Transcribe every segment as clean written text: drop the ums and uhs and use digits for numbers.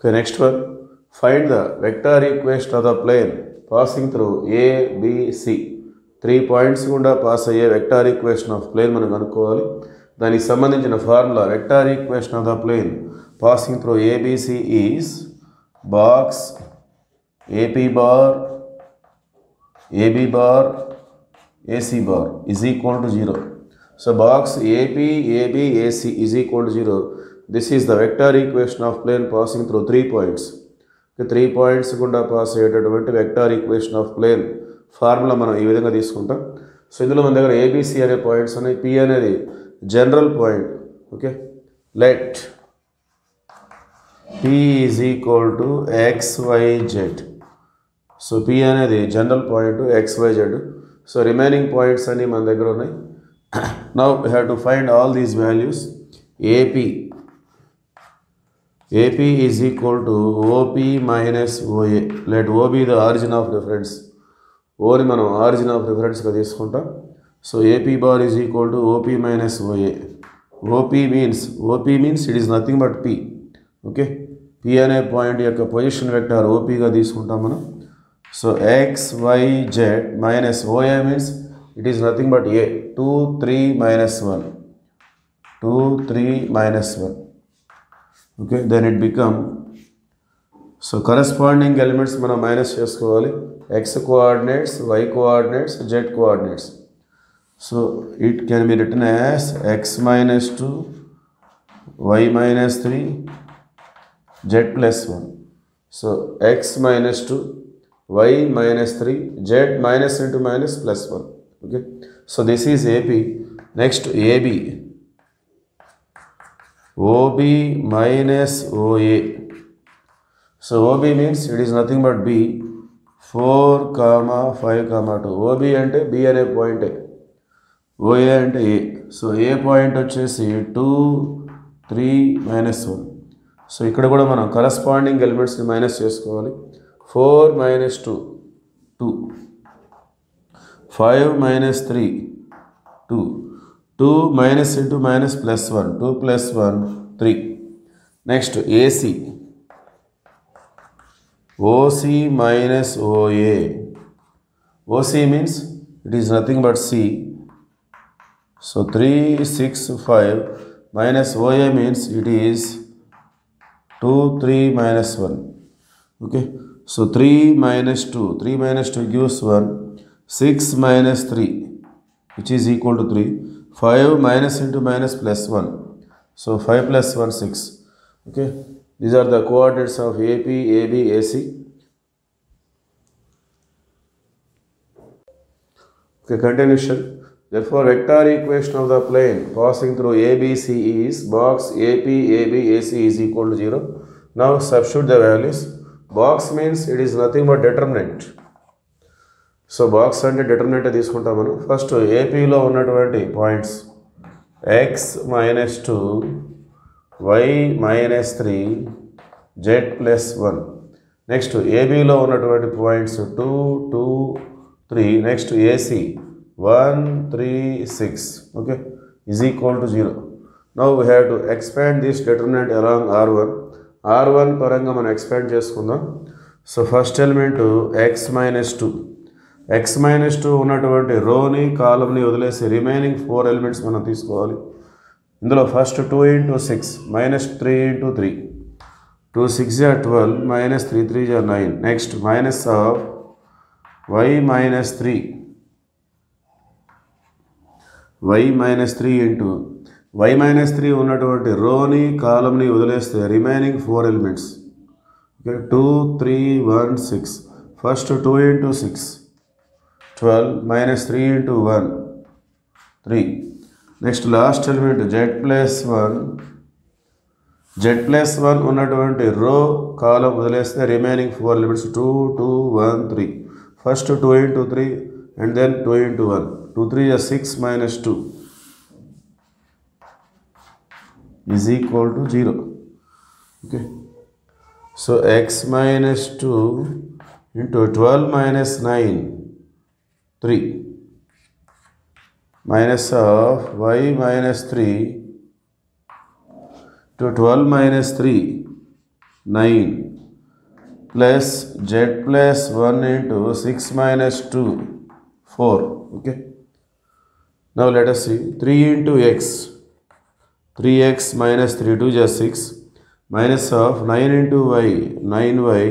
Okay, next one. Find the vector equation of the plane passing through A, B, C. 3 points గుండా pass అయ్యే vector equation of plane మనం కనుక్కోవాలి. దానికి సంబంధించిన formula vector equation of the plane passing through ABC is box AP bar AB bar AC bar is equal to 0. So box AP AB AC is equal to 0. This is the vector equation of plane passing through 3 points. 3 points గుండా pass అయ్యేటటువంటి vector equation of plane formula మనం ఈ విధంగా తీసుకుంటాం. So ఇందులో మన దగ్గర ABC అనే పాయింట్స్ ఉన్నాయి. పి అనేది general point. Okay, let P is equal to XYZ. So P అనేది general point XYZ. So remaining points అన్నీ మన దగ్గర ఉన్నాయి. Now we have to find all these values. AP is equal to OP minus OA. Let O be the origin of reference. O ni మనం origin of reference గా తీసుకుంటాం. So AP bar is equal to OP minus OA. OP means it is nothing but P. Okay, P అనే point యొక్క position vector OP గా తీసుకుంటాం మనం. So XYZ minus OA means it is nothing but A. 2, 3, minus 1. 2, 3, minus 1. Okay, then it become, so corresponding elements మనం minus చేసుకోవాలి. X coordinates, Y coordinates, Z coordinates. So it can be written as X minus 2, Y minus 3, Z plus 1. So X minus 2, Y minus 3, Z minus into minus plus 1. Okay, so this is AP. Next AB. OB minus OA. So OB means it is nothing but B. 4, 5, 2. OB అంటే B అనే point, OA అంటే A. So A point వచ్చేసి 2, 3, minus 1. So ఇక్కడ కూడా మనం corresponding ఎలిమెంట్స్ని minus చేసుకోవాలి. 4 minus 2, 2. 5 minus 3, 2. 2 minus into minus plus 1. 2 plus 1, 3. Next AC. OC minus OA. OC means it is nothing but C. So 3, 6, 5 minus OA means it is 2, 3, minus 1. Okay, so 3 minus 2. 3 minus 2 gives 1. 6 minus 3, which is equal to 3. 5 minus into minus plus 1. So 5 plus 1, 6. Okay, these are the coordinates of AP, AB, AC. Okay, continuation. Therefore, vector equation of the plane passing through ABC is box AP, AB, AC is equal to 0. Now substitute the values. Box means it is nothing but determinant. So box అంటే determinant తీసుకుంటాం మనం. First ఏపీలో ఉన్నటువంటి points X minus 2, Y minus 3, Z plus 1. Next ఏబీలో ఉన్నటువంటి points 2, 2, 3. Next AC 1, 3, 6. Okay, is equal to 0. Now we have to expand this determinant along R1 పరంగా మనం expand చేసుకుందాం. So first element X minus 2. X minus 2 ఉన్నటువంటి రోని కాలంని వదిలేసి remaining 4 elements మనం తీసుకోవాలి. ఇందులో first 2 into 6 minus 3 into 3. 2 6 are 12 minus 3 3 are 9. Next minus of Y minus 3. Y minus 3 into Y minus 3 ఉన్నటువంటి రోని కాలంని వదిలేస్తే remaining 4 elements. Okay, 2 3 1 6. First 2 into 6. 12 minus 3 into 1, 3. Next last element Z plus 1. Z plus 1 ఉన్నటువంటి రో కాలం వదిలేస్తే remaining 4 elements 2 2 1 3. First 2 into 3 and then 2 into 1. 2 3 is 6 minus 2 is equal to 0. Okay, so X minus 2 into 12 minus 9, 3. Minus of Y minus 3 to 12 minus 3 9 plus z plus 1 into 6 minus 2, 4. Okay. Now let us see 3 into x. 3x minus 3 2 just 6 minus of 9 into y, 9y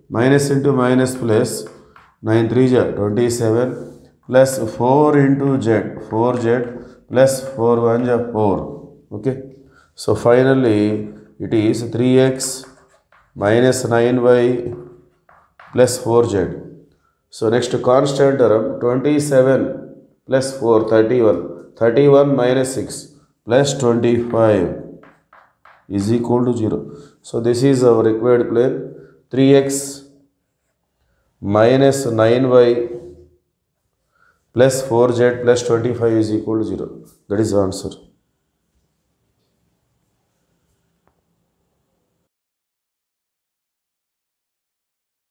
minus into minus plus 9 3 ja 27 plus 4 into z, 4z plus 4 1 ja 4. Okay. So finally it is 3x minus 9y plus 4z. So next constant term 27 plus 4 31. 31 minus 6 plus 25 is equal to 0. So this is our required plane. 3x minus 9y plus 4z plus 25 is equal to 0. That is the answer.